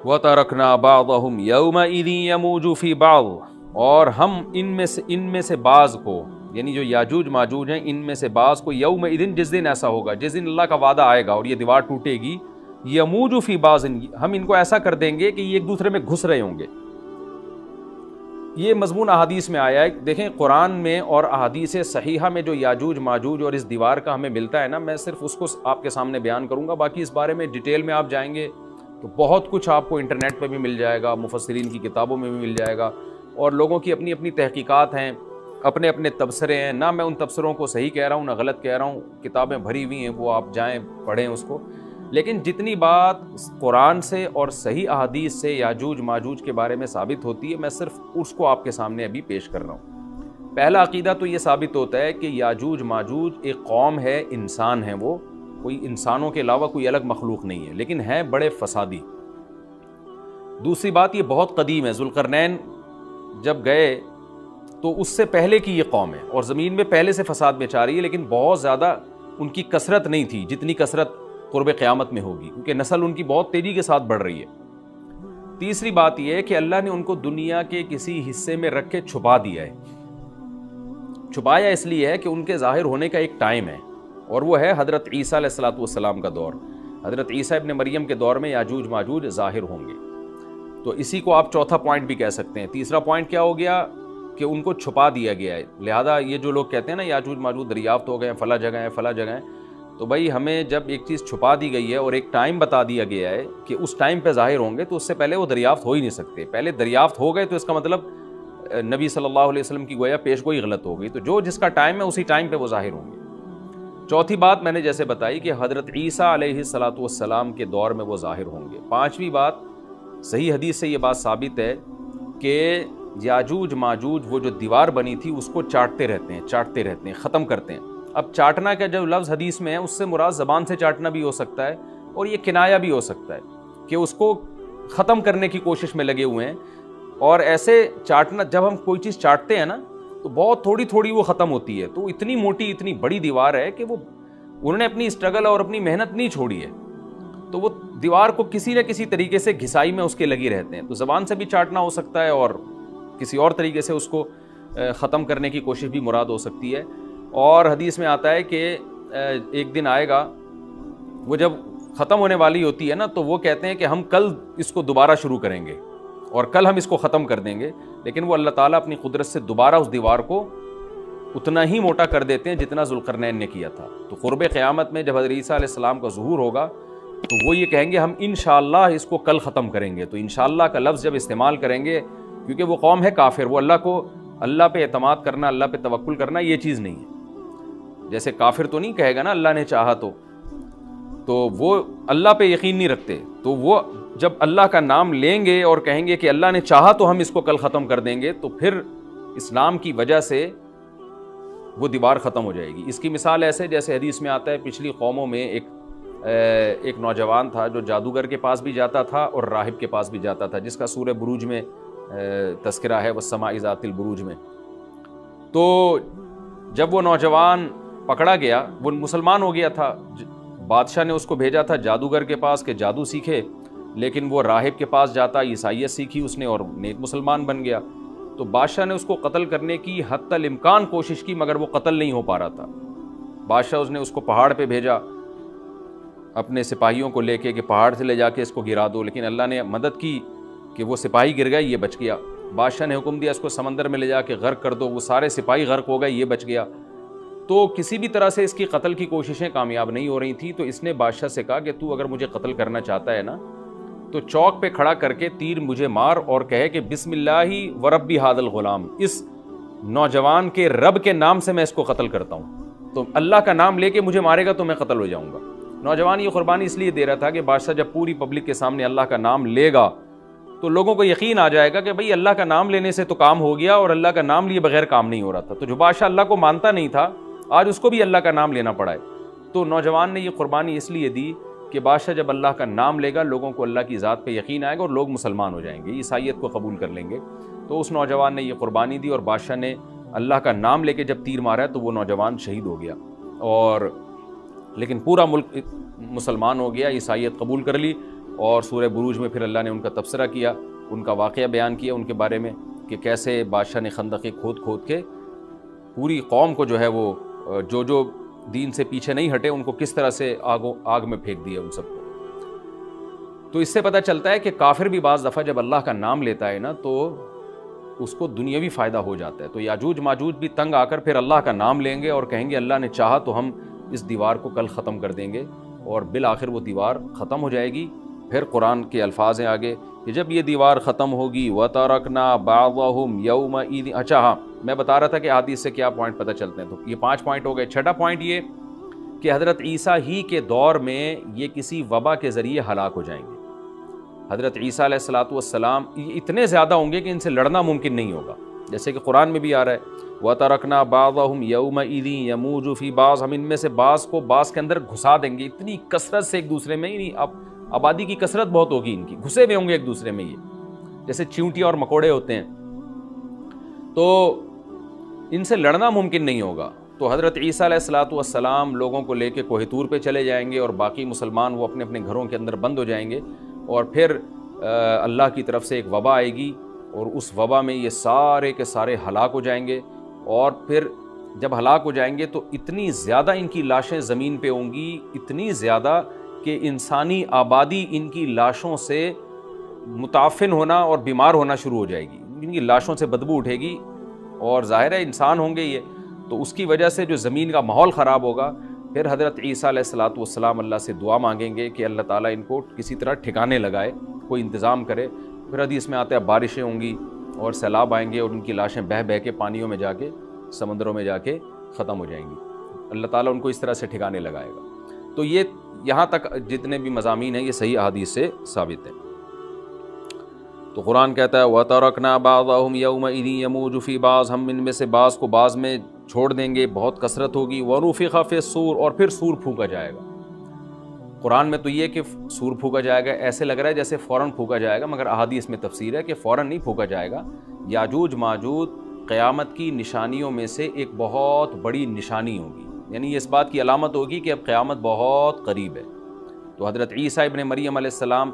وَتَرَكْنَا بَعْضَهُمْ يَوْمَئِذٍ يَمُوجُ فِي بَعْضٍ، اور ہم ان میں سے بعض کو، یعنی جو یاجوج ماجوج ہیں، ان میں سے بعض کو یومئذ، جس دن ایسا ہوگا، جس دن اللہ کا وعدہ آئے گا اور یہ دیوار ٹوٹے گی، یموج فی بعض، ہم ان کو ایسا کر دیں گے کہ یہ ایک دوسرے میں گھس رہے ہوں گے۔ یہ مضمون احادیث میں آیا ہے۔ دیکھیں قرآن میں اور احادیث صحیحہ میں جو یاجوج ماجوج اور اس دیوار کا ہمیں ملتا ہے نا، میں صرف اس کو آپ کے سامنے بیان کروں گا، باقی اس بارے میں ڈیٹیل میں آپ جائیں گے تو بہت کچھ آپ کو انٹرنیٹ پہ بھی مل جائے گا، مفسرین کی کتابوں میں بھی مل جائے گا، اور لوگوں کی اپنی اپنی تحقیقات ہیں، اپنے اپنے تبصرے ہیں۔ نہ میں ان تبصروں کو صحیح کہہ رہا ہوں نہ غلط کہہ رہا ہوں، کتابیں بھری ہوئی ہیں، وہ آپ جائیں پڑھیں اس کو، لیکن جتنی بات قرآن سے اور صحیح احادیث سے یاجوج ماجوج کے بارے میں ثابت ہوتی ہے، میں صرف اس کو آپ کے سامنے ابھی پیش کر رہا ہوں۔ پہلا عقیدہ تو یہ ثابت ہوتا ہے کہ یاجوج ماجوج ایک قوم ہے، انسان ہیں، وہ کوئی انسانوں کے علاوہ کوئی الگ مخلوق نہیں ہے، لیکن ہیں بڑے فسادی۔ دوسری بات، یہ بہت قدیم ہے، ذوالقرنین جب گئے تو اس سے پہلے کی یہ قوم ہے، اور زمین میں پہلے سے فساد مچا رہی ہے، لیکن بہت زیادہ ان کی کثرت نہیں تھی جتنی کثرت قرب قیامت میں ہوگی، کیونکہ نسل ان کی بہت تیزی کے ساتھ بڑھ رہی ہے۔ تیسری بات یہ ہے کہ اللہ نے ان کو دنیا کے کسی حصے میں رکھ کے چھپا دیا ہے۔ چھپایا اس لیے ہے کہ ان کے ظاہر ہونے کا ایک ٹائم ہے، اور وہ ہے حضرت عیسیٰ علیہ السلام کا دور۔ حضرت عیسیٰ ابن مریم کے دور میں یاجوج ماجوج ظاہر ہوں گے، تو اسی کو آپ چوتھا پوائنٹ بھی کہہ سکتے ہیں۔ تیسرا پوائنٹ کیا ہو گیا کہ ان کو چھپا دیا گیا ہے، لہذا یہ جو لوگ کہتے ہیں نا یاجوج ماجوج دریافت ہو گئے ہیں، فلاں جگہ ہیں فلاں جگہ ہیں، تو بھائی ہمیں جب ایک چیز چھپا دی گئی ہے اور ایک ٹائم بتا دیا گیا ہے کہ اس ٹائم پہ ظاہر ہوں گے، تو اس سے پہلے وہ دریافت ہو ہی نہیں سکتے۔ پہلے دریافت ہو گئے تو اس کا مطلب نبی صلی اللہ علیہ وسلم کی گویا پیش گوئی غلط ہو گئی، تو جو جس کا ٹائم ہے اسی ٹائم پہ وہ ظاہر ہوں گے۔ چوتھی بات میں نے جیسے بتائی کہ حضرت عیسیٰ علیہ السلام کے دور میں وہ ظاہر ہوں گے۔ پانچویں بات، صحیح حدیث سے یہ بات ثابت ہے کہ یاجوج ماجوج وہ جو دیوار بنی تھی اس کو چاٹتے رہتے ہیں، ختم کرتے ہیں۔ اب چاٹنا کا جو لفظ حدیث میں ہے اس سے مراد زبان سے چاٹنا بھی ہو سکتا ہے، اور یہ کنایا بھی ہو سکتا ہے کہ اس کو ختم کرنے کی کوشش میں لگے ہوئے ہیں۔ اور ایسے چاٹنا، جب ہم کوئی چیز چاٹتے ہیں نا تو بہت تھوڑی تھوڑی وہ ختم ہوتی ہے، تو اتنی موٹی اتنی بڑی دیوار ہے کہ وہ انہوں نے اپنی اسٹرگل اور اپنی محنت نہیں چھوڑی ہے، تو وہ دیوار کو کسی نہ کسی طریقے سے گھسائی میں اس کے لگی رہتے ہیں۔ تو زبان سے بھی چاٹنا ہو سکتا ہے اور کسی اور طریقے سے اس کو ختم کرنے کی کوشش بھی مراد ہو سکتی ہے۔ اور حدیث میں آتا ہے کہ ایک دن آئے گا، وہ جب ختم ہونے والی ہوتی ہے نا تو وہ کہتے ہیں کہ ہم کل اس کو دوبارہ شروع کریں گے اور کل ہم اس کو ختم کر دیں گے، لیکن وہ اللہ تعالیٰ اپنی قدرت سے دوبارہ اس دیوار کو اتنا ہی موٹا کر دیتے ہیں جتنا ذوالقرنین نے کیا تھا۔ تو قرب قیامت میں جب حضرت عیسیٰ علیہ السلام کا ظہور ہوگا تو وہ یہ کہیں گے ہم انشاءاللہ اس کو کل ختم کریں گے۔ تو انشاءاللہ کا لفظ جب استعمال کریں گے، کیونکہ وہ قوم ہے کافر، وہ اللہ پہ اعتماد کرنا، اللہ پہ توکل کرنا یہ چیز نہیں ہے۔ جیسے کافر تو نہیں کہے گا نا اللہ نے چاہا تو وہ اللہ پہ یقین نہیں رکھتے، تو وہ جب اللہ کا نام لیں گے اور کہیں گے کہ اللہ نے چاہا تو ہم اس کو کل ختم کر دیں گے، تو پھر اسلام کی وجہ سے وہ دیوار ختم ہو جائے گی۔ اس کی مثال ایسے جیسے حدیث میں آتا ہے، پچھلی قوموں میں ایک نوجوان تھا جو جادوگر کے پاس بھی جاتا تھا اور راہب کے پاس بھی جاتا تھا، جس کا سورہ بروج میں تذکرہ ہے، والسماء ذات البروج میں۔ تو جب وہ نوجوان پکڑا گیا، وہ مسلمان ہو گیا تھا، بادشاہ نے اس کو بھیجا تھا جادوگر کے پاس کہ جادو سیکھے، لیکن وہ راہب کے پاس جاتا، عیسائیت سیکھی اس نے اور نیک مسلمان بن گیا۔ تو بادشاہ نے اس کو قتل کرنے کی حتی الامکان کوشش کی، مگر وہ قتل نہیں ہو پا رہا تھا۔ بادشاہ نے اس کو پہاڑ پہ بھیجا اپنے سپاہیوں کو لے کے کہ پہاڑ سے لے جا کے اس کو گرا دو، لیکن اللہ نے مدد کی کہ وہ سپاہی گر گئے، یہ بچ گیا۔ بادشاہ نے حکم دیا اس کو سمندر میں لے جا کے غرق کر دو، وہ سارے سپاہی غرق ہو گئے، یہ بچ گیا۔ تو کسی بھی طرح سے اس کی قتل کی کوششیں کامیاب نہیں ہو رہی تھیں، تو اس نے بادشاہ سے کہا کہ تو اگر مجھے قتل کرنا چاہتا ہے نا تو چوک پہ کھڑا کر کے تیر مجھے مار اور کہے کہ بسم اللہ وربی ھذا الغلام، اس نوجوان کے رب کے نام سے میں اس کو قتل کرتا ہوں، تو اللہ کا نام لے کے مجھے مارے گا تو میں قتل ہو جاؤں گا۔ نوجوان یہ قربانی اس لیے دے رہا تھا کہ بادشاہ جب پوری پبلک کے سامنے اللہ کا نام لے گا تو لوگوں کو یقین آ جائے گا کہ بھئی اللہ کا نام لینے سے تو کام ہو گیا، اور اللہ کا نام لیے بغیر کام نہیں ہو رہا تھا۔ تو جو بادشاہ اللہ کو مانتا نہیں تھا، آج اس کو بھی اللہ کا نام لینا پڑا ہے۔ تو نوجوان نے یہ قربانی اس لیے دی کہ بادشاہ جب اللہ کا نام لے گا لوگوں کو اللہ کی ذات پہ یقین آئے گا اور لوگ مسلمان ہو جائیں گے، عیسائیت کو قبول کر لیں گے۔ تو اس نوجوان نے یہ قربانی دی، اور بادشاہ نے اللہ کا نام لے کے جب تیر مارا تو وہ نوجوان شہید ہو گیا، اور لیکن پورا ملک مسلمان ہو گیا، عیسائیت قبول کر لی۔ اور سورہ بروج میں پھر اللہ نے ان کا تبصرہ کیا، ان کا واقعہ بیان کیا ان کے بارے میں کہ کیسے بادشاہ نے خندقیں کھود کے پوری قوم کو جو ہے وہ جو دین سے پیچھے نہیں ہٹے ان کو کس طرح سے آگ میں پھینک دیا ان سب کو۔ تو اس سے پتہ چلتا ہے کہ کافر بھی بعض دفعہ جب اللہ کا نام لیتا ہے نا تو اس کو دنیاوی فائدہ ہو جاتا ہے۔ تو یاجوج ماجوج بھی تنگ آ کر پھر اللہ کا نام لیں گے اور کہیں گے اللہ نے چاہا تو ہم اس دیوار کو کل ختم کر دیں گے، اور بالآخر وہ دیوار ختم ہو جائے گی۔ پھر قرآن کے الفاظ ہیں آگے کہ جب یہ دیوار ختم ہوگی وَتَرَكْنَا بَعْضَهُمْ يَوْمَئِذٍ۔ اچھا ہاں، میں بتا رہا تھا کہ حدیث سے کیا پوائنٹ پتہ چلتے ہیں، تو یہ 5 پوائنٹ ہو گئے۔ چھٹا پوائنٹ یہ کہ حضرت عیسیٰ ہی کے دور میں یہ کسی وبا کے ذریعے ہلاک ہو جائیں گے۔ حضرت عیسیٰ علیہ الصلوۃ والسلام یہ اتنے زیادہ ہوں گے کہ ان سے لڑنا ممکن نہیں ہوگا، جیسے کہ قرآن میں بھی آ رہا ہے وَتَرَكْنَا بَعْضَهُمْ يَوْمَئِذٍ يَمُوجُ فِي بَعْضٍ، ہم ان میں سے بعض کو بعض کے اندر گھسا دیں گے، اتنی کثرت سے ایک دوسرے میں، یعنی اب آبادی کی کثرت بہت ہوگی ان کی، گھسے ہوئے ہوں گے ایک دوسرے میں، یہ جیسے چیونٹی اور مکوڑے ہوتے ہیں، تو ان سے لڑنا ممکن نہیں ہوگا۔ تو حضرت عیسیٰ علیہ الصلوۃ والسلام لوگوں کو لے کے کوہ طور پہ چلے جائیں گے اور باقی مسلمان وہ اپنے اپنے گھروں کے اندر بند ہو جائیں گے، اور پھر اللہ کی طرف سے ایک وبا آئے گی اور اس وبا میں یہ سارے کے سارے ہلاک ہو جائیں گے، اور پھر جب ہلاک ہو جائیں گے تو اتنی زیادہ ان کی لاشیں زمین پہ ہوں گی، اتنی زیادہ کہ انسانی آبادی ان کی لاشوں سے متعفن ہونا اور بیمار ہونا شروع ہو جائے گی، ان کی لاشوں سے بدبو اٹھے گی، اور ظاہر ہے انسان ہوں گے یہ، تو اس کی وجہ سے جو زمین کا ماحول خراب ہوگا۔ پھر حضرت عیسیٰ علیہ الصلوۃ والسلام اللہ سے دعا مانگیں گے کہ اللہ تعالیٰ ان کو کسی طرح ٹھکانے لگائے، کوئی انتظام کرے۔ پھر حدیث میں آتا ہے بارشیں ہوں گی اور سیلاب آئیں گے اور ان کی لاشیں بہہ بہہ کے پانیوں میں جا کے، سمندروں میں جا کے ختم ہو جائیں گی، اللہ تعالیٰ ان کو اس طرح سے ٹھکانے لگائے گا۔ تو یہ یہاں تک جتنے بھی مضامین ہیں یہ صحیح احادیث سے ثابت ہیں۔ تو قرآن کہتا ہے وَتَرَكْنَا بَعْضَهُمْ يَوْمَئِذٍ يَمُوجُ فِي بَعْضٍ، ہم ان میں سے بعض کو بعض میں چھوڑ دیں گے، بہت کثرت ہوگی۔ وَنُفِخَ فِي الصُّورِ، اور پھر سور پھونکا جائے گا۔ قرآن میں تو یہ کہ سور پھونکا جائے گا ایسے لگ رہا ہے جیسے فوراً پھونکا جائے گا، مگر احادیث میں تفسیر ہے کہ فوراً نہیں پھونکا جائے گا۔ یاجوج ماجوج قیامت کی نشانیوں میں سے ایک بہت بڑی نشانی ہوگی، یعنی یہ اس بات کی علامت ہوگی کہ اب قیامت بہت قریب ہے۔ تو حضرت عیسیٰ ابن مریم علیہ السلام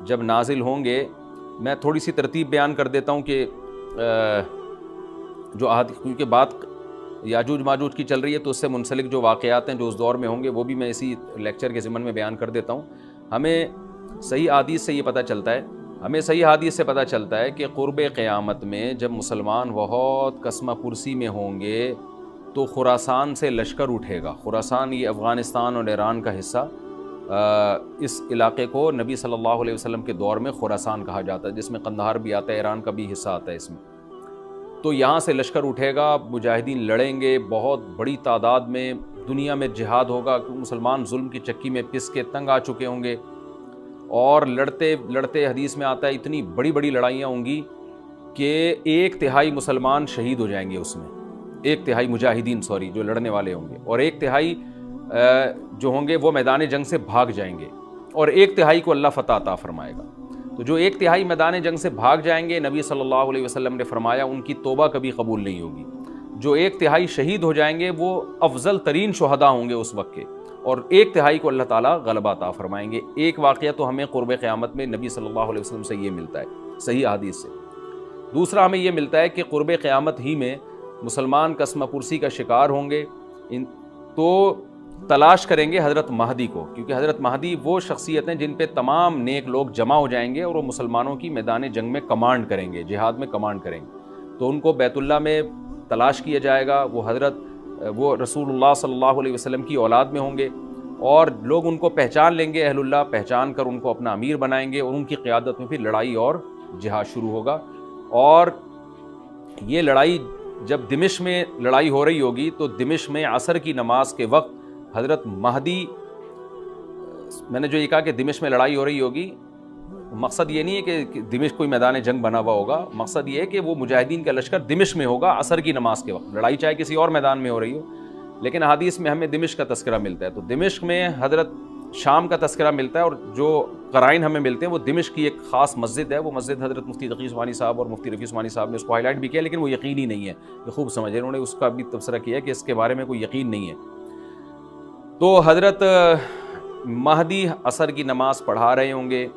جب نازل ہوں گے، میں تھوڑی سی ترتیب بیان کر دیتا ہوں کہ جو کیونکہ بات یاجوج ماجوج کی چل رہی ہے تو اس سے منسلک جو واقعات ہیں جو اس دور میں ہوں گے وہ بھی میں اسی لیکچر کے ضمن میں بیان کر دیتا ہوں۔ ہمیں صحیح حدیث سے یہ پتہ چلتا ہے کہ قرب قیامت میں جب مسلمان بہت قسمہ پرسی میں ہوں گے تو خراسان سے لشکر اٹھے گا۔ خراسان یہ افغانستان اور ایران کا حصہ، اس علاقے کو نبی صلی اللہ علیہ وسلم کے دور میں خراسان کہا جاتا ہے، جس میں قندھار بھی آتا ہے، ایران کا بھی حصہ آتا ہے اس میں۔ تو یہاں سے لشکر اٹھے گا، مجاہدین لڑیں گے بہت بڑی تعداد میں، دنیا میں جہاد ہوگا، مسلمان ظلم کی چکی میں پس کے تنگ آ چکے ہوں گے، اور لڑتے لڑتے حدیث میں آتا ہے اتنی بڑی بڑی لڑائیاں ہوں گی کہ 1/3 مسلمان شہید ہو جائیں گے اس میں، 1/3 مجاہدین جو لڑنے والے ہوں گے، اور 1/3 جو ہوں گے وہ میدان جنگ سے بھاگ جائیں گے، اور 1/3 کو اللہ فتح عطا فرمائے گا۔ تو جو 1/3 میدان جنگ سے بھاگ جائیں گے، نبی صلی اللہ علیہ وسلم نے فرمایا ان کی توبہ کبھی قبول نہیں ہوگی۔ جو 1/3 شہید ہو جائیں گے وہ افضل ترین شہداء ہوں گے اس وقت کے، اور 1/3 کو اللہ تعالیٰ غلبہ عطا فرمائیں گے۔ ایک واقعہ تو ہمیں قرب قیامت میں نبی صلی اللہ علیہ وسلم سے یہ ملتا ہے صحیح حدیث سے۔ دوسرا ہمیں یہ ملتا ہے کہ قرب قیامت ہی میں مسلمان قسمہ پرسی کا شکار ہوں گے، تو تلاش کریں گے حضرت مہدی کو، کیونکہ حضرت مہدی وہ شخصیت ہیں جن پہ تمام نیک لوگ جمع ہو جائیں گے اور وہ مسلمانوں کی میدان جنگ میں کمانڈ کریں گے، جہاد میں کمانڈ کریں گے۔ تو ان کو بیت اللہ میں تلاش کیا جائے گا، وہ رسول اللہ صلی اللہ علیہ وسلم کی اولاد میں ہوں گے، اور لوگ ان کو پہچان لیں گے، اہل اللہ پہچان کر ان کو اپنا امیر بنائیں گے، اور ان کی قیادت میں پھر لڑائی اور جہاد شروع ہوگا۔ اور یہ لڑائی جب دمشق میں لڑائی ہو رہی ہوگی تو دمشق میں عصر کی نماز کے وقت حضرت مہدی، میں نے جو یہ کہا کہ دمشق میں لڑائی ہو رہی ہوگی، مقصد یہ نہیں ہے کہ دمشق کوئی میدان جنگ بنا ہوا ہوگا، مقصد یہ ہے کہ وہ مجاہدین کا لشکر دمشق میں ہوگا عصر کی نماز کے وقت، لڑائی چاہے کسی اور میدان میں ہو رہی ہو، لیکن حدیث میں ہمیں دمشق کا تذکرہ ملتا ہے۔ تو دمشق میں حضرت شام کا تذکرہ ملتا ہے، اور جو قرائن ہمیں ملتے ہیں وہ دمشق کی ایک خاص مسجد ہے، وہ مسجد حضرت مفتی تقی عثمانی صاحب اور مفتی رفیع عثمانی صاحب نے اس کو ہائی لائٹ بھی کیا، لیکن وہ یقینی نہیں ہے، یہ خوب سمجھے، انہوں نے اس کا بھی تبصرہ کیا کہ اس کے بارے میں کوئی یقین نہیں ہے۔ تو حضرت مہدی عصر کی نماز پڑھا رہے ہوں گے،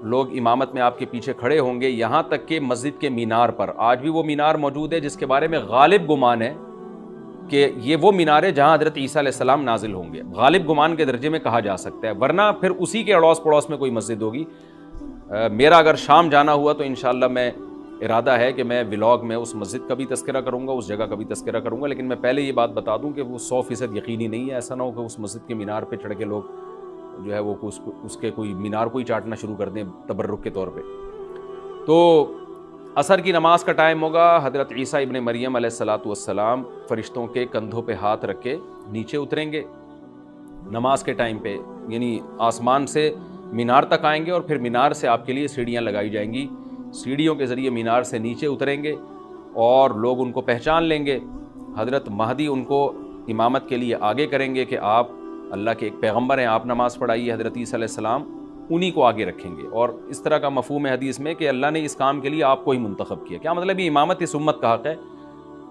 لوگ امامت میں آپ کے پیچھے کھڑے ہوں گے، یہاں تک کہ مسجد کے مینار پر، آج بھی وہ مینار موجود ہے جس کے بارے میں غالب گمان ہے کہ یہ وہ مینار ہے جہاں حضرت عیسیٰ علیہ السلام نازل ہوں گے، غالب گمان کے درجے میں کہا جا سکتا ہے، ورنہ پھر اسی کے اڑوس پڑوس میں کوئی مسجد ہوگی۔ میرا اگر شام جانا ہوا تو انشاءاللہ میں ارادہ ہے کہ میں ولاگ میں اس مسجد کا بھی تذکرہ کروں گا، اس جگہ کا بھی تذکرہ کروں گا، لیکن میں پہلے یہ بات بتا دوں کہ وہ 100% یقینی نہیں ہے، ایسا نہ ہو کہ اس مسجد کے مینار پہ چڑھ کے لوگ جو ہے وہ اس کے کوئی مینار کو ہی چاٹنا شروع کر دیں تبرک کے طور پہ۔ تو عصر کی نماز کا ٹائم ہوگا، حضرت عیسیٰ ابن مریم علیہ الصلاۃ والسلام فرشتوں کے کندھوں پہ ہاتھ رکھ کے نیچے اتریں گے نماز کے ٹائم پہ، یعنی آسمان سے مینار تک آئیں گے اور پھر مینار سے آپ کے لیے سیڑھیاں لگائی جائیں گی، سیڑھیوں کے ذریعے مینار سے نیچے اتریں گے اور لوگ ان کو پہچان لیں گے۔ حضرت مہدی ان کو امامت کے لیے آگے کریں گے کہ آپ اللہ کے ایک پیغمبر ہیں، آپ نماز پڑھائیے، حضرت عیسیٰ علیہ السلام انہی کو آگے رکھیں گے، اور اس طرح کا مفہوم ہے حدیث میں کہ اللہ نے اس کام کے لیے آپ کو ہی منتخب کیا۔ کیا مطلب یہ امامت اس امت کا حق ہے؟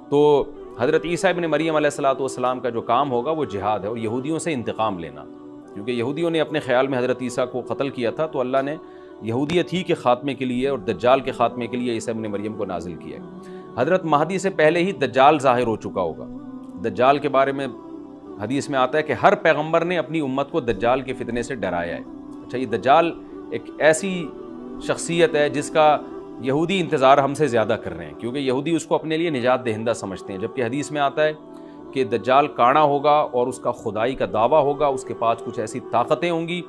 تو حضرت عیسیٰ ابن مریم علیہ الصلاۃ والسلام کا جو کام ہوگا وہ جہاد ہے اور یہودیوں سے انتقام لینا، کیونکہ یہودیوں نے اپنے خیال میں حضرت عیسیٰ کو قتل کیا تھا، تو اللہ نے یہودیت ہی کے خاتمے کے لیے اور دجال کے خاتمے کے لیے عیسیٰ ابن مریم کو نازل کیا ہے۔ حضرت مہدی سے پہلے ہی دجال ظاہر ہو چکا ہوگا۔ دجال کے بارے میں حدیث میں آتا ہے کہ ہر پیغمبر نے اپنی امت کو دجال کے فتنے سے ڈرایا ہے۔ اچھا، یہ دجال ایک ایسی شخصیت ہے جس کا یہودی انتظار ہم سے زیادہ کر رہے ہیں، کیونکہ یہودی اس کو اپنے لیے نجات دہندہ سمجھتے ہیں، جبکہ حدیث میں آتا ہے کہ دجال کانا ہوگا اور اس کا خدائی کا دعویٰ ہوگا، اس کے پاس کچھ ایسی طاقتیں ہوں گی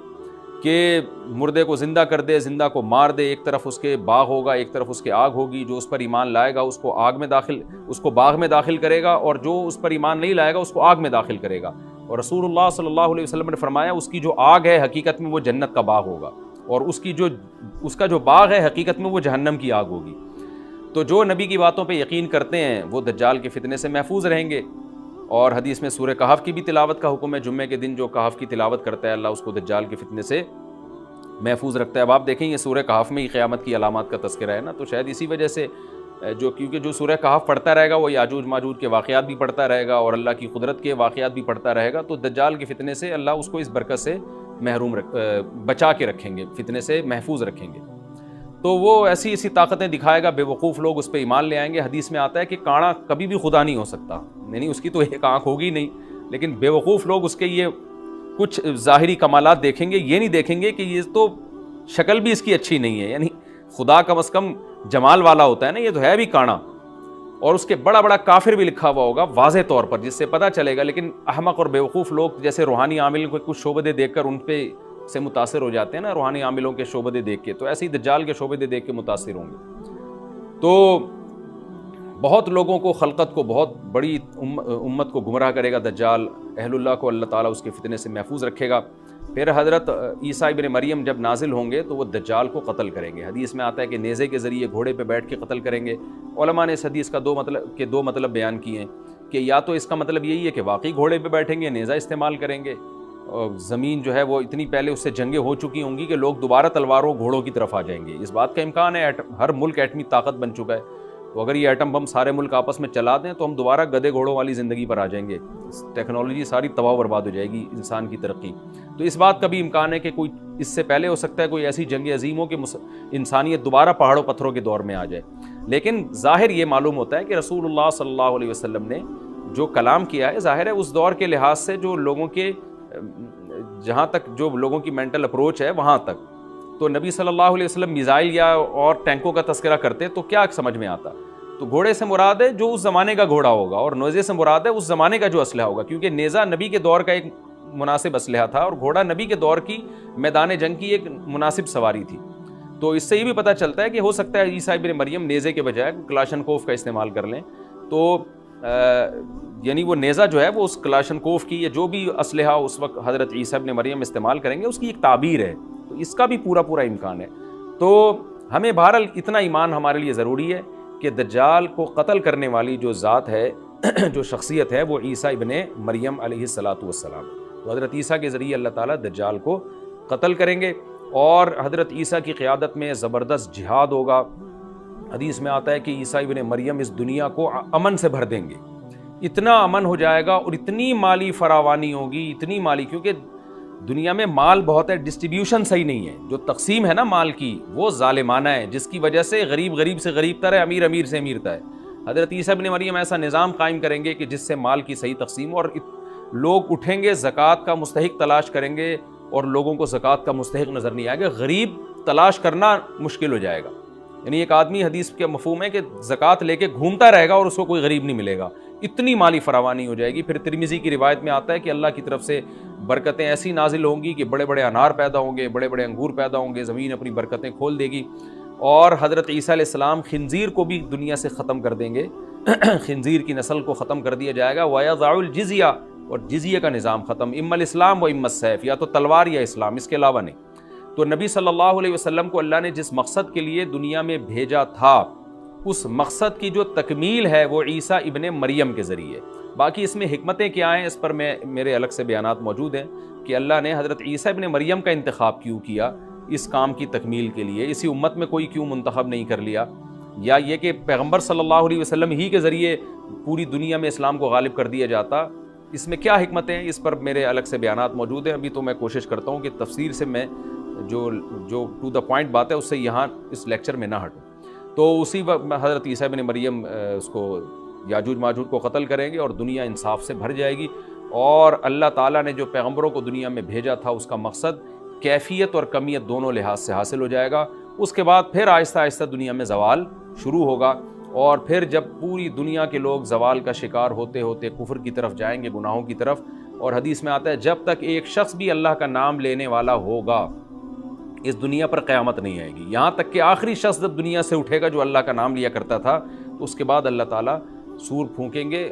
کہ مردے کو زندہ کر دے، زندہ کو مار دے، ایک طرف اس کے باغ ہوگا، ایک طرف اس کے آگ ہوگی، جو اس پر ایمان لائے گا اس کو باغ میں داخل کرے گا، اور جو اس پر ایمان نہیں لائے گا اس کو آگ میں داخل کرے گا۔ اور رسول اللہ صلی اللہ علیہ وسلم نے فرمایا اس کی جو آگ ہے حقیقت میں وہ جنت کا باغ ہوگا، اور اس کا جو باغ ہے حقیقت میں وہ جہنم کی آگ ہوگی۔ تو جو نبی کی باتوں پہ یقین کرتے ہیں وہ دجال کے فتنے سے محفوظ رہیں گے، اور حدیث میں سورہ کہف کی بھی تلاوت کا حکم ہے، جمعے کے دن جو کہف کی تلاوت کرتا ہے اللہ اس کو دجال کے فتنے سے محفوظ رکھتا ہے۔ اب آپ دیکھیں یہ سورہ کہف میں ہی قیامت کی علامات کا تذکرہ ہے نا، تو شاید اسی وجہ سے کیونکہ جو سورہ کہف پڑھتا رہے گا وہ یاجوج ماجوج کے واقعات بھی پڑھتا رہے گا اور اللہ کی قدرت کے واقعات بھی پڑھتا رہے گا، تو دجال کے فتنے سے اللہ اس کو اس برکت سے بچا کے رکھیں گے، فتنے سے محفوظ رکھیں گے۔ تو وہ ایسی طاقتیں دکھائے گا، بے وقوف لوگ اس پہ ایمان لے آئیں گے۔ حدیث میں آتا ہے کہ کانا کبھی بھی خدا نہیں ہو سکتا، یعنی اس کی تو ایک آنکھ ہوگی نہیں، لیکن بے وقوف لوگ اس کے یہ کچھ ظاہری کمالات دیکھیں گے، یہ نہیں دیکھیں گے کہ یہ تو شکل بھی اس کی اچھی نہیں ہے، یعنی خدا کم از کم جمال والا ہوتا ہے نا، یہ تو ہے بھی کانا، اور اس کے بڑا بڑا کافر بھی لکھا ہوا ہوگا واضح طور پر جس سے پتہ چلے گا۔ لیکن احمق اور بیوقوف لوگ جیسے روحانی عامل کو کچھ شعبدے دیکھ کر ان پہ سے متاثر ہو جاتے ہیں نا، روحانی عاملوں کے شعبدے دیکھ کے، تو ایسے ہی دجال کے شعبدے دیکھ کے متاثر ہوں گے۔ تو بہت لوگوں کو، خلقت کو، بہت بڑی امت کو گمراہ کرے گا دجال، اہل اللہ کو اللہ تعالیٰ اس کے فتنے سے محفوظ رکھے گا۔ پھر حضرت عیسیٰ ابن مریم جب نازل ہوں گے تو وہ دجال کو قتل کریں گے۔ حدیث میں آتا ہے کہ نیزے کے ذریعے گھوڑے پہ بیٹھ کے قتل کریں گے۔ علماء نے اس حدیث کا دو مطلب بیان کیے ہیں کہ یا تو اس کا مطلب یہی ہے کہ واقعی گھوڑے پہ بیٹھیں گے، نیزہ استعمال کریں گے، اور زمین جو ہے وہ اتنی پہلے اس سے جنگیں ہو چکی ہوں گی کہ لوگ دوبارہ تلواروں گھوڑوں کی طرف آ جائیں گے۔ اس بات کا امکان ہے، ہر ملک ایٹمی طاقت بن چکا ہے، تو اگر یہ ایٹم بم سارے ملک آپس میں چلا دیں تو ہم دوبارہ گدے گھوڑوں والی زندگی پر آ جائیں گے، ٹیکنالوجی ساری تباہ و برباد ہو جائے گی، انسان کی ترقی۔ تو اس بات کا بھی امکان ہے کہ کوئی اس سے پہلے ہو سکتا ہے کوئی ایسی جنگ عظیم ہو کہ انسانیت دوبارہ پہاڑوں پتھروں کے دور میں آ جائے۔ لیکن ظاہر یہ معلوم ہوتا ہے کہ رسول اللہ صلی اللہ علیہ وسلم نے جو کلام کیا ہے، ظاہر ہے اس دور کے لحاظ سے جو لوگوں کے جہاں تک جو لوگوں کی مینٹل اپروچ ہے وہاں تک، تو نبی صلی اللہ علیہ وسلم میزائل یا اور ٹینکوں کا تذکرہ کرتے تو کیا سمجھ میں آتا؟ تو گھوڑے سے مراد ہے جو اس زمانے کا گھوڑا ہوگا، اور نیزے سے مراد ہے اس زمانے کا جو اسلحہ ہوگا، کیونکہ نیزہ نبی کے دور کا ایک مناسب اسلحہ تھا اور گھوڑا نبی کے دور کی میدان جنگ کی ایک مناسب سواری تھی۔ تو اس سے یہ بھی پتہ چلتا ہے کہ ہو سکتا ہے عیسیٰ ابن مریم نیزے کے بجائے کلاشنکوف کا استعمال کر لیں، تو یعنی وہ نیزہ جو ہے وہ اس کلاشنکوف کی یا جو بھی اسلحہ اس وقت حضرت عیسیٰ ابن مریم استعمال کریں گے اس کی ایک تعبیر ہے، تو اس کا بھی پورا امکان ہے۔ تو ہمیں بہرحال اتنا ایمان ہمارے لیے ضروری ہے کہ دجال کو قتل کرنے والی جو ذات ہے، جو شخصیت ہے، وہ عیسیٰ ابن مریم علیہ الصلاۃ والسلام۔ تو حضرت عیسیٰ کے ذریعے اللہ تعالیٰ دجال کو قتل کریں گے، اور حضرت عیسیٰ کی قیادت میں زبردست جہاد ہوگا۔ حدیث میں آتا ہے کہ عیسیٰ ابن مریم اس دنیا کو امن سے بھر دیں گے، اتنا امن ہو جائے گا اور اتنی مالی فراوانی ہوگی، اتنی مالی، کیونکہ دنیا میں مال بہت ہے، ڈسٹریبیوشن صحیح نہیں ہے، جو تقسیم ہے نا مال کی وہ ظالمانہ ہے، جس کی وجہ سے غریب غریب سے غریب تر ہے، امیر امیر سے امیر تر ہے۔ حضرت عیسیٰ ابن مریم ایسا نظام قائم کریں گے کہ جس سے مال کی صحیح تقسیم، اور لوگ اٹھیں گے زکوٰۃ کا مستحق تلاش کریں گے اور لوگوں کو زکوٰۃ کا مستحق نظر نہیں آئے گا، غریب تلاش کرنا مشکل ہو جائے گا۔ یعنی ایک آدمی، حدیث کے مفہوم ہے کہ زکوٰۃ لے کے گھومتا رہے گا اور اس کو کوئی غریب نہیں ملے گا، اتنی مالی فراوانی ہو جائے گی۔ پھر ترمذی کی روایت میں آتا ہے کہ اللہ کی طرف سے برکتیں ایسی نازل ہوں گی کہ بڑے بڑے انار پیدا ہوں گے، بڑے بڑے انگور پیدا ہوں گے، زمین اپنی برکتیں کھول دے گی، اور حضرت عیسیٰ علیہ السلام خنزیر کو بھی دنیا سے ختم کر دیں گے، خنزیر کی نسل کو ختم کر دیا جائے گا، وَيَضَعُ الْجِزْيَةَ، اور جزیہ کا نظام ختم، اما الاسلام و اما السیف، یا تو تلوار یا اسلام، اس کے علاوہ نہیں۔ تو نبی صلی اللہ علیہ وسلم کو اللہ نے جس مقصد کے لیے دنیا میں بھیجا تھا، اس مقصد کی جو تکمیل ہے وہ عیسیٰ ابن مریم کے ذریعے۔ باقی اس میں حکمتیں کیا ہیں، اس پر میرے الگ سے بیانات موجود ہیں کہ اللہ نے حضرت عیسیٰ ابن مریم کا انتخاب کیوں کیا اس کام کی تکمیل کے لیے، اسی امت میں کوئی کیوں منتخب نہیں کر لیا، یا یہ کہ پیغمبر صلی اللہ علیہ وسلم ہی کے ذریعے پوری دنیا میں اسلام کو غالب کر دیا جاتا، اس میں کیا حکمتیں ہیں، اس پر میرے الگ سے بیانات موجود ہیں۔ ابھی تو میں کوشش کرتا ہوں کہ تفسیر سے میں جو ٹو دا پوائنٹ بات ہے اس سے یہاں اس لیکچر میں نہ ہٹوں۔ تو اسی وقت حضرت عیسیٰ ابن مریم اس کو یاجوج ماجوج کو قتل کریں گے اور دنیا انصاف سے بھر جائے گی، اور اللہ تعالیٰ نے جو پیغمبروں کو دنیا میں بھیجا تھا اس کا مقصد کیفیت اور کمیت دونوں لحاظ سے حاصل ہو جائے گا۔ اس کے بعد پھر آہستہ آہستہ دنیا میں زوال شروع ہوگا، اور پھر جب پوری دنیا کے لوگ زوال کا شکار ہوتے ہوتے کفر کی طرف جائیں گے، گناہوں کی طرف، اور حدیث میں آتا ہے جب تک ایک شخص بھی اللہ کا نام لینے والا ہوگا اس دنیا پر قیامت نہیں آئے گی، یہاں تک کہ آخری شخص جب دنیا سے اٹھے گا جو اللہ کا نام لیا کرتا تھا، تو اس کے بعد اللہ تعالیٰ سور پھونکیں گے،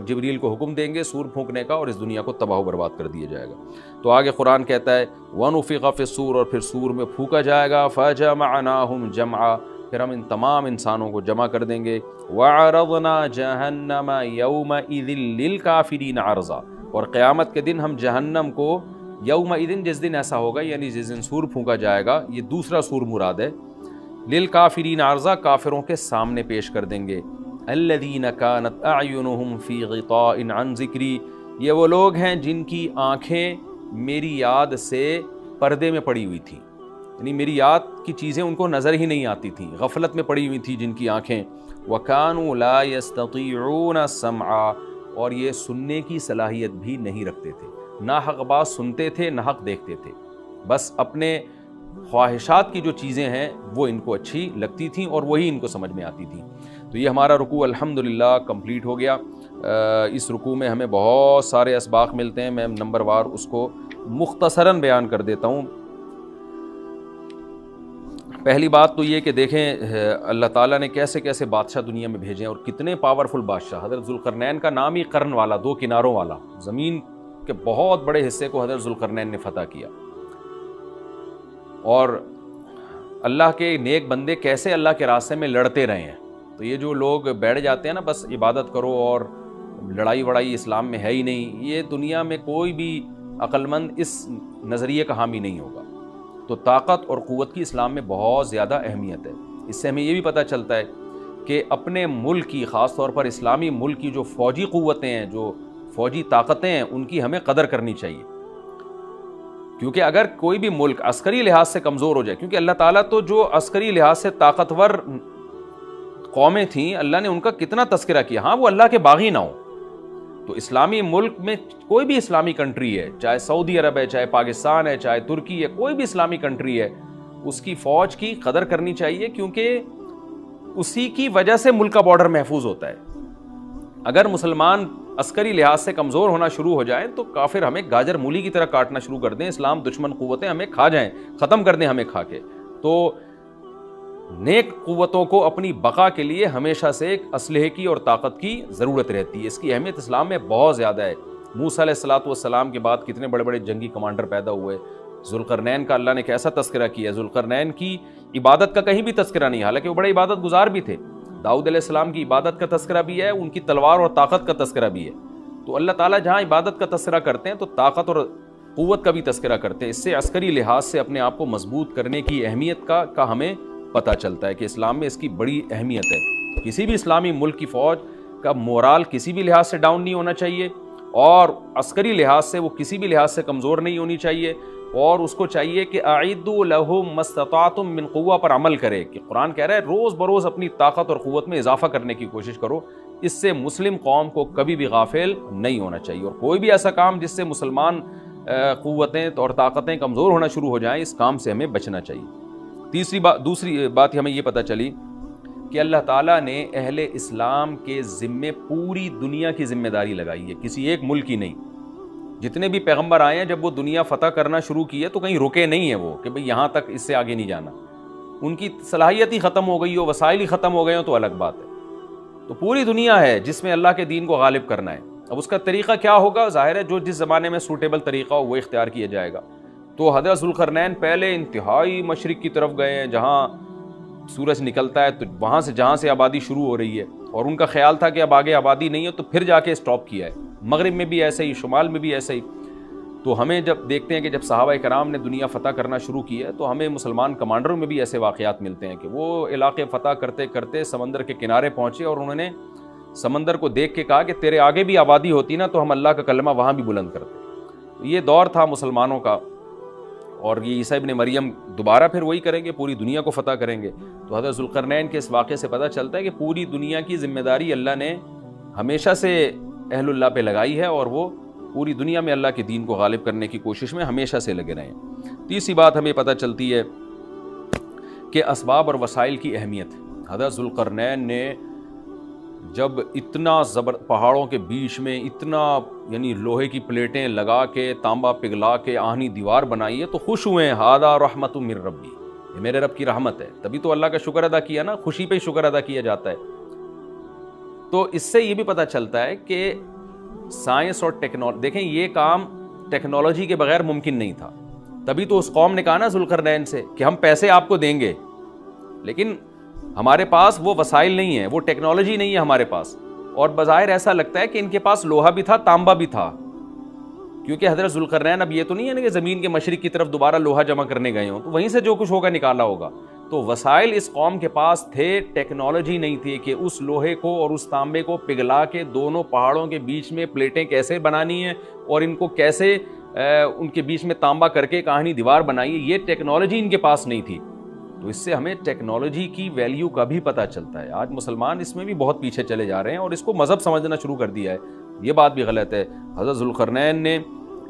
جبریل کو حکم دیں گے سور پھونکنے کا، اور اس دنیا کو تباہ و برباد کر دیا جائے گا۔ تو آگے قرآن کہتا ہے وَنُفِخَ فِي الصُّورِ، اور پھر سور میں پھونکا جائے گا، فَجَمَعْنَاهُمْ جَمْعًا، پھر ہم ان تمام انسانوں کو جمع کر دیں گے، وَعَرَضْنَا جَهَنَّمَ يَوْمَئِذٍ لِّلْكَافِرِينَ عَرْضًا، اور قیامت کے دن ہم جہنم کو یومئذ، جس دن ایسا ہوگا یعنی جس دن سور پھونکا جائے گا، یہ دوسرا سور مراد ہے، للکافرین عرضا، کافروں کے سامنے پیش کر دیں گے، الذین کانت اعینہم فی غطاء عن ذکری، یہ وہ لوگ ہیں جن کی آنکھیں میری یاد سے پردے میں پڑی ہوئی تھیں، یعنی میری یاد کی چیزیں ان کو نظر ہی نہیں آتی تھیں، غفلت میں پڑی ہوئی تھی جن کی آنکھیں، وکانوا لا یستطیعون السمع، اور یہ سننے کی صلاحیت بھی نہیں رکھتے تھے، نہ حق بات سنتے تھے نہ حق دیکھتے تھے، بس اپنے خواہشات کی جو چیزیں ہیں وہ ان کو اچھی لگتی تھیں اور وہی ان کو سمجھ میں آتی تھیں۔ تو یہ ہمارا رکوع الحمدللہ کمپلیٹ ہو گیا۔ اس رکوع میں ہمیں بہت سارے اسباق ملتے ہیں، میں نمبر وار اس کو مختصراً بیان کر دیتا ہوں۔ پہلی بات تو یہ کہ دیکھیں اللہ تعالیٰ نے کیسے کیسے بادشاہ دنیا میں بھیجے ہیں اور کتنے پاورفل بادشاہ۔ حضرت ذوالقرنین کا نام ہی قرن والا، دو کناروں والا، زمین کے بہت بڑے حصے کو حضرت ذوالقرنین نے فتح کیا، اور اللہ کے نیک بندے کیسے اللہ کے راستے میں لڑتے رہے ہیں۔ تو یہ جو لوگ بیٹھ جاتے ہیں نا بس عبادت کرو اور لڑائی وڑائی اسلام میں ہے ہی نہیں، یہ دنیا میں کوئی بھی عقل مند اس نظریے کا حامی نہیں ہوگا۔ تو طاقت اور قوت کی اسلام میں بہت زیادہ اہمیت ہے۔ اس سے ہمیں یہ بھی پتہ چلتا ہے کہ اپنے ملک کی، خاص طور پر اسلامی ملک کی جو فوجی قوتیں ہیں، جو فوجی طاقتیں ہیں، ان کی ہمیں قدر کرنی چاہیے، کیونکہ اگر کوئی بھی ملک عسکری لحاظ سے کمزور ہو جائے، کیونکہ اللہ تعالیٰ تو جو عسکری لحاظ سے طاقتور قومیں تھیں اللہ نے ان کا کتنا تذکرہ کیا، ہاں وہ اللہ کے باغی نہ ہوں۔ تو اسلامی ملک میں کوئی بھی اسلامی کنٹری ہے، چاہے سعودی عرب ہے، چاہے پاکستان ہے، چاہے ترکی ہے، کوئی بھی اسلامی کنٹری ہے، اس کی فوج کی قدر کرنی چاہیے، کیونکہ اسی کی وجہ سے ملک کا بارڈر محفوظ ہوتا ہے۔ اگر مسلمان عسکری لحاظ سے کمزور ہونا شروع ہو جائیں تو کافر ہمیں گاجر مولی کی طرح کاٹنا شروع کر دیں، اسلام دشمن قوتیں ہمیں کھا جائیں، ختم کر دیں ہمیں کھا کے۔ تو نیک قوتوں کو اپنی بقا کے لیے ہمیشہ سے ایک اسلحے کی اور طاقت کی ضرورت رہتی ہے، اس کی اہمیت اسلام میں بہت زیادہ ہے۔ موسیٰ علیہ السلام کے بعد کتنے بڑے بڑے جنگی کمانڈر پیدا ہوئے، ذوالقرنین کا اللہ نے کیسا تذکرہ کیا، ذوالقرنین کی عبادت کا کہیں بھی تذکرہ نہیں، حالانکہ وہ بڑے عبادت گزار بھی تھے۔ داؤد علیہ السلام کی عبادت کا تذکرہ بھی ہے، ان کی تلوار اور طاقت کا تذکرہ بھی ہے۔ تو اللہ تعالیٰ جہاں عبادت کا تذکرہ کرتے ہیں تو طاقت اور قوت کا بھی تذکرہ کرتے ہیں، اس سے عسکری لحاظ سے اپنے آپ کو مضبوط کرنے کی اہمیت کا ہمیں پتہ چلتا ہے کہ اسلام میں اس کی بڑی اہمیت ہے۔ کسی بھی اسلامی ملک کی فوج کا مورال کسی بھی لحاظ سے ڈاؤن نہیں ہونا چاہیے، اور عسکری لحاظ سے وہ کسی بھی لحاظ سے کمزور نہیں ہونی چاہیے، اور اس کو چاہیے کہ اعدوا لهم ما استطعتم من قوہ پر عمل کرے، کہ قرآن کہہ رہا ہے روز بروز اپنی طاقت اور قوت میں اضافہ کرنے کی کوشش کرو۔ اس سے مسلم قوم کو کبھی بھی غافل نہیں ہونا چاہیے، اور کوئی بھی ایسا کام جس سے مسلمان قوتیں اور طاقتیں کمزور ہونا شروع ہو جائیں، اس کام سے ہمیں بچنا چاہیے۔ دوسری بات ہمیں یہ پتہ چلی کہ اللہ تعالیٰ نے اہل اسلام کے ذمے پوری دنیا کی ذمہ داری لگائی ہے، کسی ایک ملک کی نہیں۔ جتنے بھی پیغمبر آئے ہیں جب وہ دنیا فتح کرنا شروع کی ہے تو کہیں رکے نہیں ہیں وہ کہ بھئی یہاں تک، اس سے آگے نہیں جانا۔ ان کی صلاحیت ہی ختم ہو گئی ہو، وسائل ہی ختم ہو گئے ہوں تو الگ بات ہے۔ تو پوری دنیا ہے جس میں اللہ کے دین کو غالب کرنا ہے۔ اب اس کا طریقہ کیا ہوگا؟ ظاہر ہے جو جس زمانے میں سوٹیبل طریقہ ہو وہ اختیار کیا جائے گا۔ تو حضرت ذوالقرنین پہلے انتہائی مشرق کی طرف گئے ہیں، جہاں سورج نکلتا ہے تو وہاں سے جہاں سے آبادی شروع ہو رہی ہے، اور ان کا خیال تھا کہ اب آگے آبادی نہیں ہے، تو پھر جا کے اسٹاپ کیا ہے۔ مغرب میں بھی ایسے ہی، شمال میں بھی ایسے ہی۔ تو ہمیں جب دیکھتے ہیں کہ جب صحابہ کرام نے دنیا فتح کرنا شروع کی ہے تو ہمیں مسلمان کمانڈروں میں بھی ایسے واقعات ملتے ہیں کہ وہ علاقے فتح کرتے کرتے سمندر کے کنارے پہنچے، اور انہوں نے سمندر کو دیکھ کے کہا کہ تیرے آگے بھی آبادی ہوتی نا تو ہم اللہ کا کلمہ وہاں بھی بلند کرتے۔ یہ دور تھا مسلمانوں کا، اور یہ عیسیٰ ابن مریم دوبارہ پھر وہی کریں گے، پوری دنیا کو فتح کریں گے۔ تو حضرت ذوالقرنین کے اس واقعے سے پتہ چلتا ہے کہ پوری دنیا کی ذمہ داری اللہ نے ہمیشہ سے اہل اللہ پہ لگائی ہے، اور وہ پوری دنیا میں اللہ کے دین کو غالب کرنے کی کوشش میں ہمیشہ سے لگے رہے ہیں۔ تیسری بات ہمیں پتہ چلتی ہے کہ اسباب اور وسائل کی اہمیت۔ حضرت ذوالقرنین نے جب اتنا پہاڑوں کے بیچ میں اتنا یعنی لوہے کی پلیٹیں لگا کے، تانبا پگھلا کے آہنی دیوار بنائی ہے تو خوش ہوئے ہیں، ھذا رحمت من ربی، یہ میرے رب کی رحمت ہے۔ تبھی تو اللہ کا شکر ادا کیا نا، خوشی پہ شکر ادا کیا جاتا ہے۔ تو اس سے یہ بھی پتہ چلتا ہے کہ سائنس اور ٹیکنالوجی، دیکھیں یہ کام ٹیکنالوجی کے بغیر ممکن نہیں تھا۔ تبھی تو اس قوم نے کہا نا ذوالقرنین سے کہ ہم پیسے آپ کو دیں گے، لیکن ہمارے پاس وہ وسائل نہیں ہیں، وہ ٹیکنالوجی نہیں ہے ہمارے پاس۔ اور بظاہر ایسا لگتا ہے کہ ان کے پاس لوہا بھی تھا، تانبا بھی تھا، کیونکہ حضرت ذوالقرنین اب یہ تو نہیں ہے نا کہ زمین کے مشرق کی طرف دوبارہ لوہا جمع کرنے گئے ہوں، تو وہیں سے جو کچھ ہوگا نکالا ہوگا۔ تو وسائل اس قوم کے پاس تھے، ٹیکنالوجی نہیں تھی کہ اس لوہے کو اور اس تانبے کو پگھلا کے دونوں پہاڑوں کے بیچ میں پلیٹیں کیسے بنانی ہیں، اور ان کو کیسے ان کے بیچ میں تانبا کر کے کہانی دیوار بنائی ہے، یہ ٹیکنالوجی ان کے پاس نہیں تھی۔ تو اس سے ہمیں ٹیکنالوجی کی ویلیو کا بھی پتہ چلتا ہے۔ آج مسلمان اس میں بھی بہت پیچھے چلے جا رہے ہیں اور اس کو مذہب سمجھنا شروع کر دیا ہے، یہ بات بھی غلط ہے۔ حضرت ذوالقرنین نے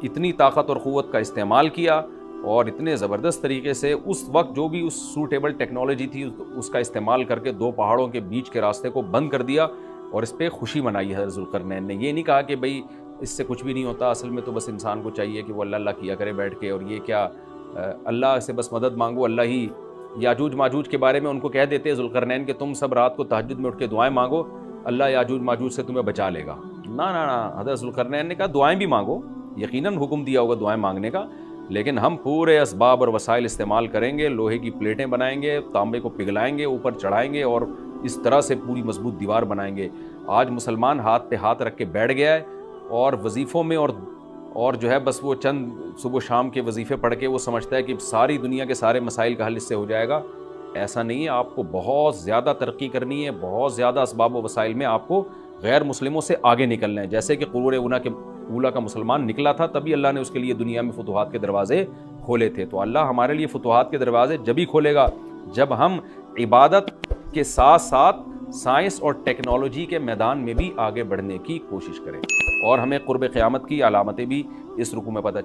اتنی طاقت اور قوت کا استعمال کیا، اور اتنے زبردست طریقے سے اس وقت جو بھی اس سوٹیبل ٹیکنالوجی تھی اس کا استعمال کر کے دو پہاڑوں کے بیچ کے راستے کو بند کر دیا، اور اس پہ خوشی منائی حضرت ذوالقرنین نے۔ یہ نہیں کہا کہ بھئی اس سے کچھ بھی نہیں ہوتا، اصل میں تو بس انسان کو چاہیے کہ وہ اللہ اللہ کیا کرے بیٹھ کے، اور یہ کیا اللہ سے بس مدد مانگو، اللہ ہی۔ یاجوج ماجوج کے بارے میں ان کو کہہ دیتے ذوالقرنین کہ تم سب رات کو تہجد میں اٹھ کے دعائیں مانگو، اللہ یاجوج ماجوج سے تمہیں بچا لے گا۔ نہ نہ نہ، حضرت ذوالقرنین نے کہا دعائیں بھی مانگو، یقیناً حکم دیا ہوگا دعائیں مانگنے کا، لیکن ہم پورے اسباب اور وسائل استعمال کریں گے، لوہے کی پلیٹیں بنائیں گے، تانبے کو پگھلائیں گے، اوپر چڑھائیں گے، اور اس طرح سے پوری مضبوط دیوار بنائیں گے۔ آج مسلمان ہاتھ پہ ہاتھ رکھ کے بیٹھ گیا ہے، اور وظیفوں میں اور جو ہے بس وہ چند صبح شام کے وظیفے پڑھ کے وہ سمجھتا ہے کہ ساری دنیا کے سارے مسائل کا حل اس سے ہو جائے گا۔ ایسا نہیں ہے، آپ کو بہت زیادہ ترقی کرنی ہے، بہت زیادہ اسباب و وسائل میں آپ کو غیر مسلموں سے آگے نکلنا ہے۔ جیسے کہ قرون اولیٰ کا مسلمان نکلا تھا، تبھی اللہ نے اس کے لیے دنیا میں فتوحات کے دروازے کھولے تھے۔ تو اللہ ہمارے لیے فتوحات کے دروازے جبھی کھولے گا جب ہم عبادت کے ساتھ ساتھ سائنس اور ٹیکنالوجی کے میدان میں بھی آگے بڑھنے کی کوشش کریں، اور ہمیں قرب قیامت کی علامتیں بھی اس رکوع میں پتہ